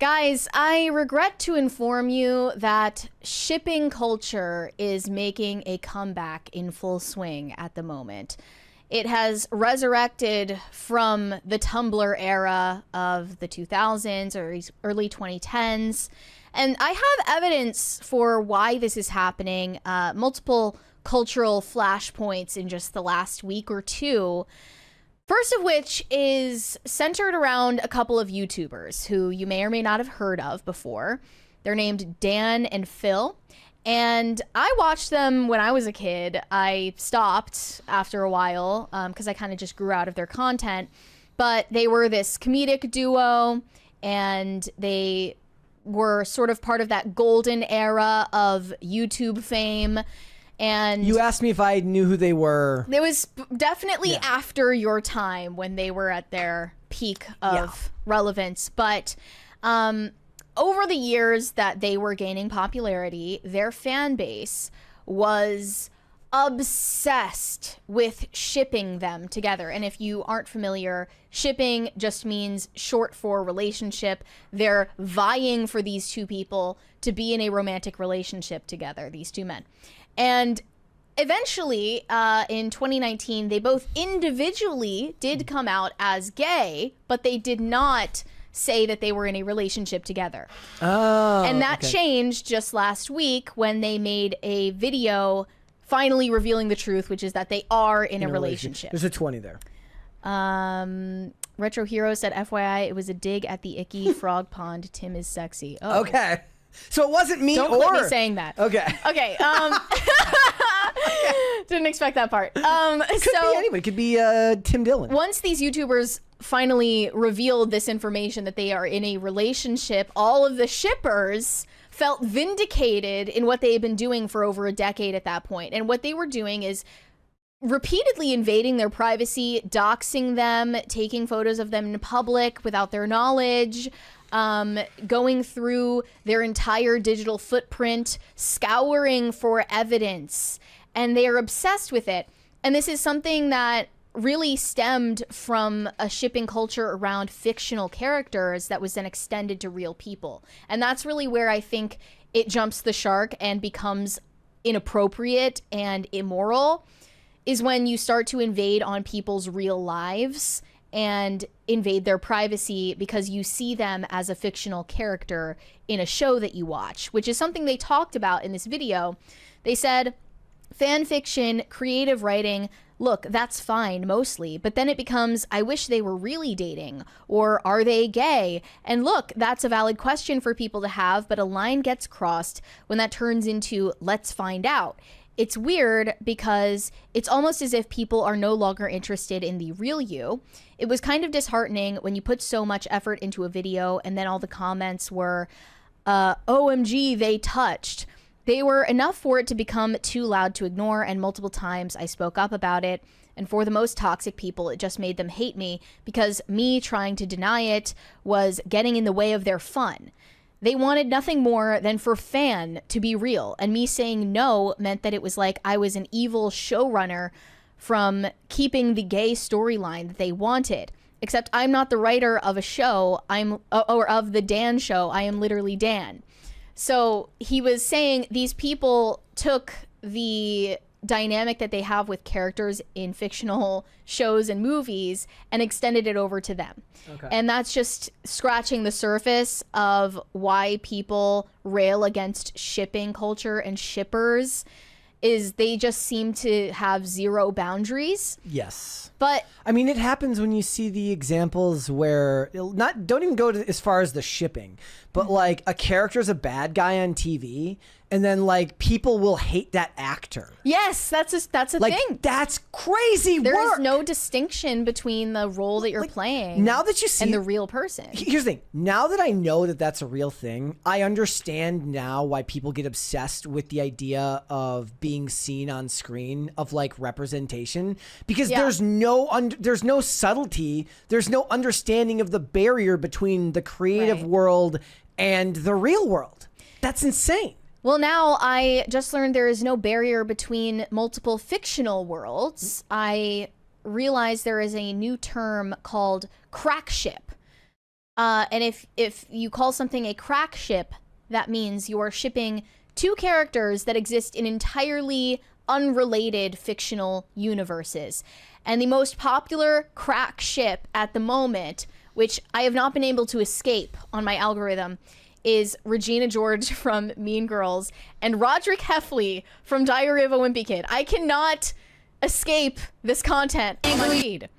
Guys, I regret to inform you that shipping culture is making a comeback in full swing at the moment. It has resurrected from the Tumblr era of the 2000s or early 2010s. And I have evidence for why this is happening, multiple cultural flashpoints in just the last week or two. First of which is centered around a couple of YouTubers who you may or may not have heard of before. They're named Dan and Phil. And I watched them when I was a kid. I stopped after a while because I kind of just grew out of their content. But they were this comedic duo, and they were sort of part of that golden era of YouTube fame. And you asked me if I knew who they were. It was definitely after your time when they were at their peak of relevance. But over the years that they were gaining popularity, their fan base was obsessed with shipping them together. And if you aren't familiar, shipping just means short for relationship. They're vying for these two people to be in a romantic relationship together, these two men. And eventually, in 2019, they both individually did come out as gay, but they did not say that they were in a relationship together. Oh, and that changed just last week when they made a video finally revealing the truth, which is that they are in a relationship. There's a 20 there. Retro Hero said, FYI, it was a dig at the icky frog pond. Tim is sexy. Oh. Okay. So it wasn't me Don't quit me saying that. Okay. Okay. Didn't expect that part. Could be anybody. It could be Tim Dillon. Once these YouTubers finally revealed this information that they are in a relationship, all of the shippers felt vindicated in what they had been doing for over a decade at that point. And what they were doing is repeatedly invading their privacy, doxing them, taking photos of them in public without their knowledge, going through their entire digital footprint, scouring for evidence, and they are obsessed with it. And this is something that really stemmed from a shipping culture around fictional characters that was then extended to real people. And that's really where I think it jumps the shark and becomes inappropriate and immoral, is when you start to invade on people's real lives and invade their privacy because you see them as a fictional character in a show that you watch, which is something they talked about in this video. They said, fan fiction, creative writing, look, that's fine mostly, but then it becomes, I wish they were really dating, or are they gay? And look, that's a valid question for people to have, but a line gets crossed when that turns into, let's find out. It's weird because it's almost as if people are no longer interested in the real you. It was kind of disheartening when you put so much effort into a video and then all the comments were, OMG, they touched. They were enough for it to become too loud to ignore, and multiple times I spoke up about it. And for the most toxic people, it just made them hate me because me trying to deny it was getting in the way of their fun. They wanted nothing more than for fan to be real, and me saying no meant that it was like I was an evil showrunner from keeping the gay storyline that they wanted. Except I'm not the writer of a show, or of the Dan show. I am literally Dan. So he was saying these people took the dynamic that they have with characters in fictional shows and movies and extended it over to them. Okay. And that's just scratching the surface of why people rail against shipping culture and shippers, is they just seem to have zero boundaries. Yes. But I mean, it happens when you see the examples where don't even go to as far as the shipping, but like a character's a bad guy on TV, and then like people will hate that actor. Yes, that's a thing. That's crazy work. There is no distinction between the role that you're playing now that you see and the real person. Here's the thing. Now that I know that that's a real thing, I understand now why people get obsessed with the idea of being seen on screen, of like representation, because there's no subtlety, there's no understanding of the barrier between the creative world and the real world. That's insane. Well, now I just learned there is no barrier between multiple fictional worlds. I realized there is a new term called crack ship. And if you call something a crack ship, that means you're shipping two characters that exist in entirely unrelated fictional universes. And the most popular crack ship at the moment, which I have not been able to escape on my algorithm, is Regina George from Mean Girls and Roderick Heffley from Diary of a Wimpy Kid. I cannot escape this content on my feed.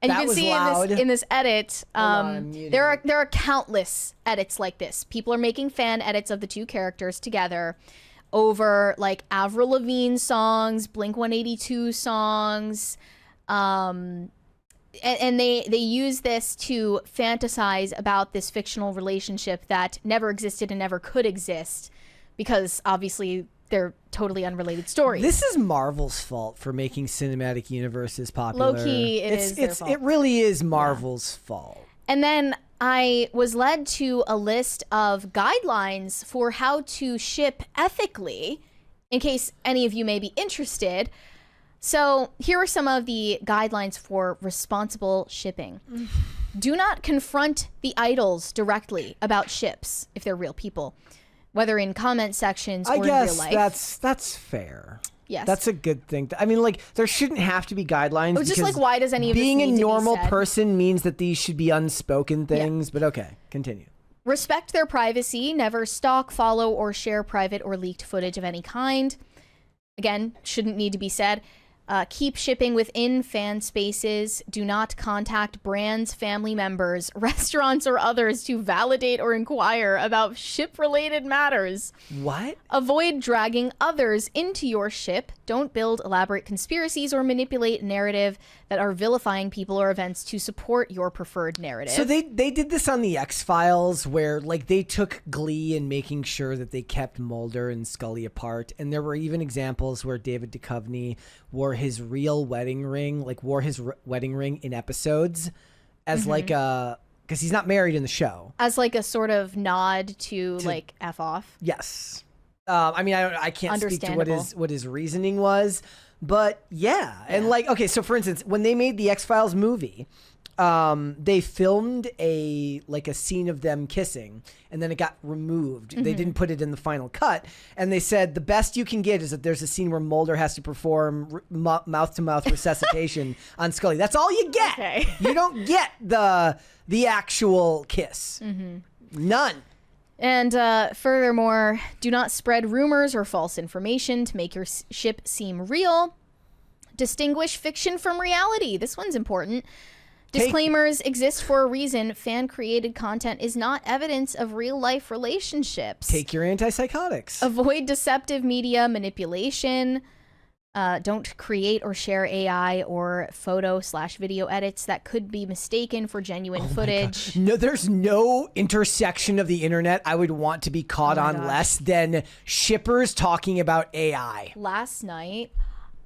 And That you can was see loud. in this edit, I'm muting there are countless edits like this. People are making fan edits of the two characters together over like Avril Lavigne songs, Blink-182 songs, and they use this to fantasize about this fictional relationship that never existed and never could exist, because obviously they're totally unrelated stories. This is Marvel's fault for making cinematic universes popular. Low-key, is their fault. It really is Marvel's fault. And then I was led to a list of guidelines for how to ship ethically, in case any of you may be interested. So here are some of the guidelines for responsible shipping. Do not confront the idols directly about ships, if they're real people, whether in comment sections or in real life. I guess that's fair. Yes. That's a good thing. I mean, like, there shouldn't have to be guidelines. It was just because like, why does any of this being need a to be normal said? person means that these should be unspoken things, but okay, continue. Respect their privacy. Never stalk, follow, or share private or leaked footage of any kind. Again, shouldn't need to be said. Keep shipping within fan spaces. Do not contact brands, family members, restaurants, or others to validate or inquire about ship-related matters. What? Avoid dragging others into your ship. Don't build elaborate conspiracies or manipulate narrative that are vilifying people or events to support your preferred narrative. So they did this on the X-Files, where like they took glee in making sure that they kept Mulder and Scully apart, and there were even examples where David Duchovny wore his real wedding ring, wedding ring in episodes as like a, because he's not married in the show, as like a sort of nod to like F off. Yes. I mean, I can't speak to Understandable. what his reasoning was, but yeah. And like, okay, so for instance, when they made the X-Files movie, they filmed a scene of them kissing, and then it got removed. They didn't put it in the final cut, and they said the best you can get is that there's a scene where Mulder has to perform mouth-to-mouth resuscitation on Scully. That's all you get. Okay. You don't get the actual kiss. None. And furthermore, do not spread rumors or false information to make your ship seem real. Distinguish fiction from reality. This one's important. Disclaimers exist for a reason. Fan-created content is not evidence of real-life relationships. Take your antipsychotics. Avoid deceptive media manipulation. Don't create or share AI or photo/video edits that could be mistaken for genuine footage. No, there's no intersection of the internet I would want to be caught on gosh. less than shippers talking about AI. Last night,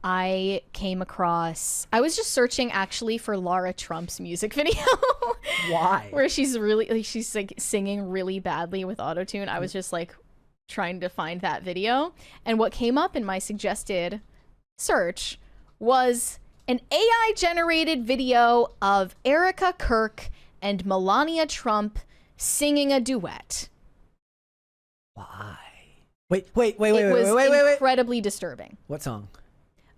I came across, I was just searching actually for Lara Trump's music video. Why? Where she's like singing really badly with autotune. I was just like trying to find that video. And what came up in my suggested search was an AI generated video of Erica Kirk and Melania Trump singing a duet. Why? Wait. It was incredibly disturbing. What song?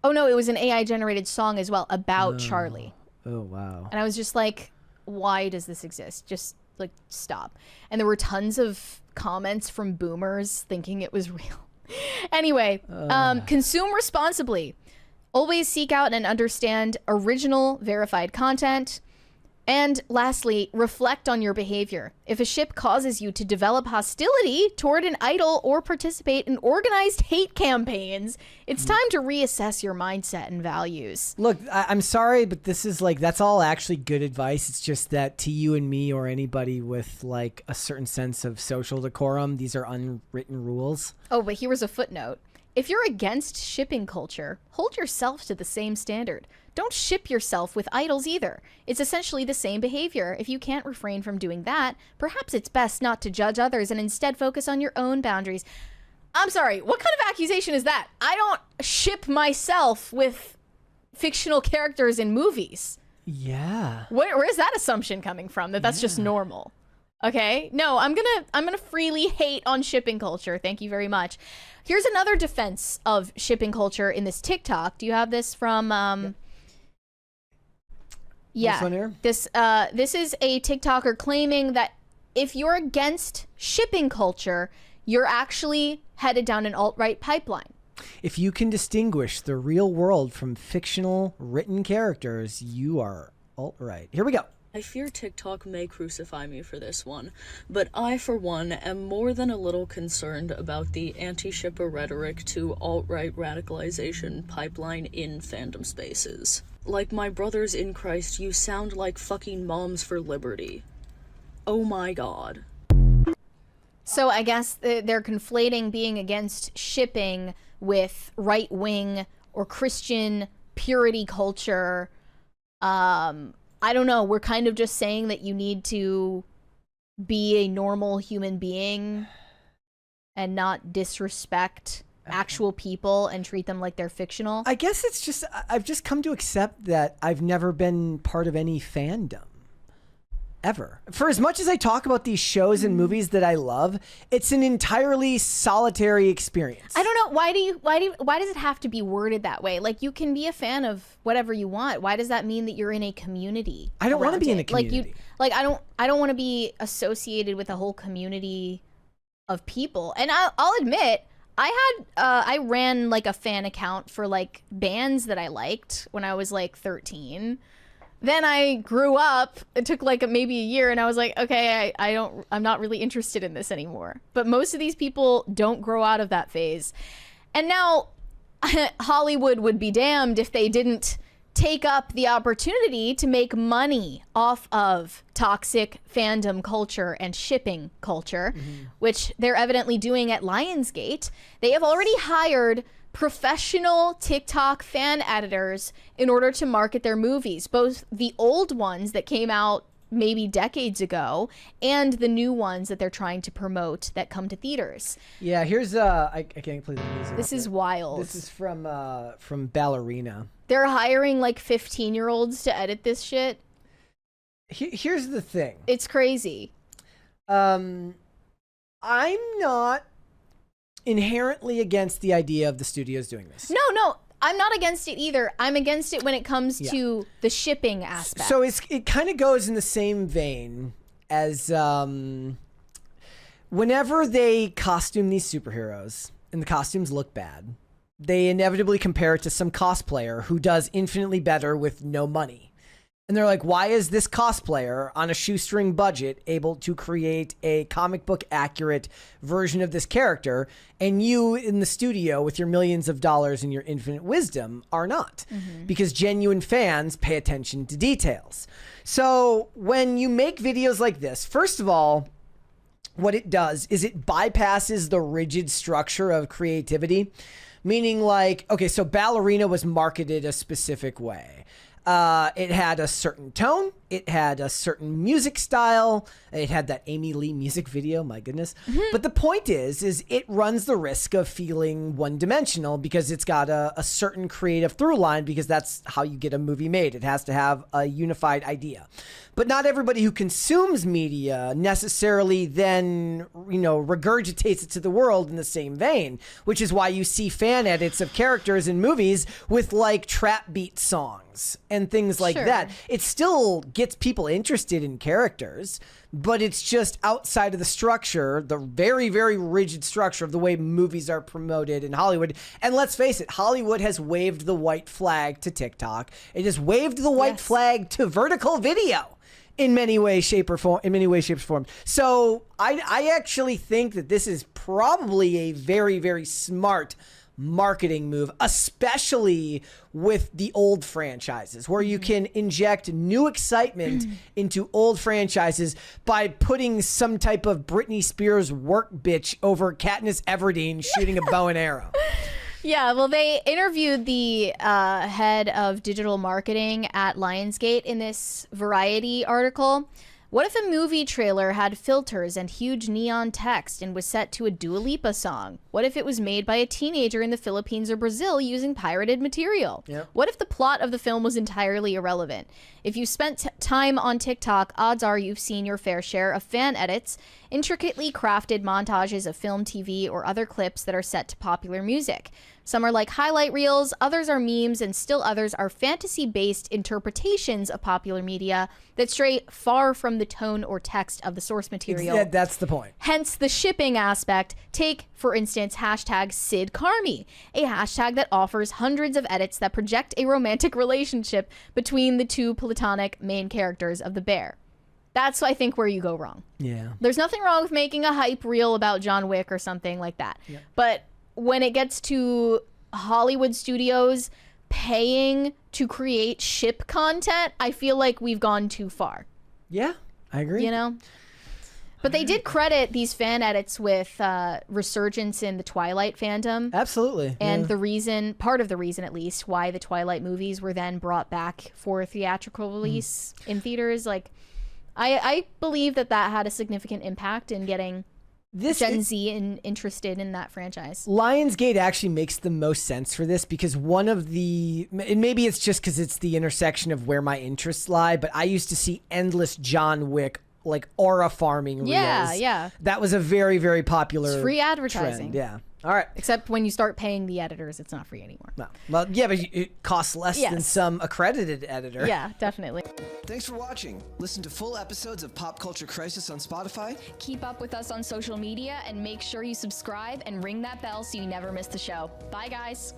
Oh no, it was an AI generated song as well about Charlie. Oh, wow. And I was just like, why does this exist? Just like stop. And there were tons of comments from boomers thinking it was real. Anyway, consume responsibly. Always seek out and understand original verified content. And lastly, reflect on your behavior. If a ship causes you to develop hostility toward an idol or participate in organized hate campaigns, it's time to reassess your mindset and values. Look, I'm sorry, but this is like, that's all actually good advice. It's just that to you and me or anybody with like a certain sense of social decorum, these are unwritten rules. Oh, but here was a footnote. If you're against shipping culture, hold yourself to the same standard. Don't ship yourself with idols either. It's essentially the same behavior. If you can't refrain from doing that, perhaps it's best not to judge others and instead focus on your own boundaries. I'm sorry, what kind of accusation is that? I don't ship myself with fictional characters in movies. Yeah. Where is that assumption coming from? That's just normal. Okay. No, I'm gonna freely hate on shipping culture. Thank you very much. Here's another defense of shipping culture in this TikTok. Do you have this from This one here? This is a TikToker claiming that if you're against shipping culture, you're actually headed down an alt-right pipeline. If you can distinguish the real world from fictional written characters, you are alt-right. Here we go. I fear TikTok may crucify me for this one, but I, for one, am more than a little concerned about the anti-shipper rhetoric to alt-right radicalization pipeline in fandom spaces. Like my brothers in Christ, you sound like fucking moms for liberty. Oh my god. So I guess they're conflating being against shipping with right-wing or Christian purity culture. I don't know. We're kind of just saying that you need to be a normal human being and not disrespect actual people and treat them like they're fictional. I guess it's just, I've just come to accept that I've never been part of any fandom. Ever. For as much as I talk about these shows and movies that I love, it's an entirely solitary experience. I don't know. Why does it have to be worded that way? Like, you can be a fan of whatever you want. Why does that mean that you're in a community? I don't want to be in a community. I don't want to be associated with a whole community of people. And I'll admit, I ran like a fan account for like bands that I liked when I was like 13. Then I grew up. It took like maybe a year, and I was like, okay, I'm not really interested in this anymore. But most of these people don't grow out of that phase. And now Hollywood would be damned if they didn't take up the opportunity to make money off of toxic fandom culture and shipping culture, which they're evidently doing at Lionsgate. They have already hired professional TikTok fan editors in order to market their movies, both the old ones that came out maybe decades ago and the new ones that they're trying to promote that come to theaters. Yeah, here's I can't play the music. This is wild. This is from Ballerina. They're hiring like 15-year-olds to edit this shit. Here's the thing. It's crazy. I'm not inherently against the idea of the studios doing this. No, I'm not against it either. I'm against it when it comes to the shipping aspect. So it kind of goes in the same vein as whenever they costume these superheroes and the costumes look bad, they inevitably compare it to some cosplayer who does infinitely better with no money. And they're like, why is this cosplayer on a shoestring budget able to create a comic book accurate version of this character, and you in the studio with your millions of dollars and your infinite wisdom are not? Because genuine fans pay attention to details. So when you make videos like this, first of all, what it does is it bypasses the rigid structure of creativity, meaning like, okay, so Ballerina was marketed a specific way. It had a certain tone. It had a certain music style. It had that Amy Lee music video. My goodness. But the point is it runs the risk of feeling one-dimensional because it's got a certain creative through line, because that's how you get a movie made. It has to have a unified idea. But not everybody who consumes media necessarily then, regurgitates it to the world in the same vein, which is why you see fan edits of characters in movies with like trap beat songs and things like that. It still gets people interested in characters, but it's just outside of the structure, the very, very rigid structure of the way movies are promoted in Hollywood. And let's face it, Hollywood has waved the white flag to TikTok. It has waved the white flag to vertical video in many ways, shape, or form. So I actually think that this is probably a very, very smart marketing move, especially with the old franchises, where you can inject new excitement into old franchises by putting some type of Britney Spears work bitch over Katniss Everdeen shooting a bow and arrow. Yeah, well, they interviewed the head of digital marketing at Lionsgate in this Variety article, What if a movie trailer had filters and huge neon text and was set to a Dua Lipa song? What if it was made by a teenager in the Philippines or Brazil using pirated material? Yep. What if the plot of the film was entirely irrelevant? If you spent time on TikTok, odds are you've seen your fair share of fan edits, intricately crafted montages of film, TV, or other clips that are set to popular music. Some are like highlight reels, others are memes, and still others are fantasy-based interpretations of popular media that stray far from the tone or text of the source material. That's the point. Hence the shipping aspect. Take, for instance, hashtag #SidCarmi, a hashtag that offers hundreds of edits that project a romantic relationship between the two platonic main characters of the bear. That's, I think, where you go wrong. Yeah. There's nothing wrong with making a hype reel about John Wick or something like that. Yeah. But when it gets to Hollywood studios paying to create ship content, I feel like we've gone too far. Yeah, I agree. You know? But they did credit these fan edits with resurgence in the Twilight fandom. Absolutely. And the reason, part of the reason at least, why the Twilight movies were then brought back for theatrical release in theaters. Like, I believe that had a significant impact in getting Gen Z interested in that franchise. Lionsgate actually makes the most sense for this because one of the, and maybe it's just because it's the intersection of where my interests lie, but I used to see endless John Wick like aura farming reels. Yeah. That was a very, very popular It's free advertising. trend. Yeah. All right. Except when you start paying the editors, it's not free anymore. No. Well, yeah, but it costs less than some accredited editor. Yeah, definitely. Thanks for watching. Listen to full episodes of Pop Culture Crisis on Spotify. Keep up with us on social media and make sure you subscribe and ring that bell so you never miss the show. Bye, guys.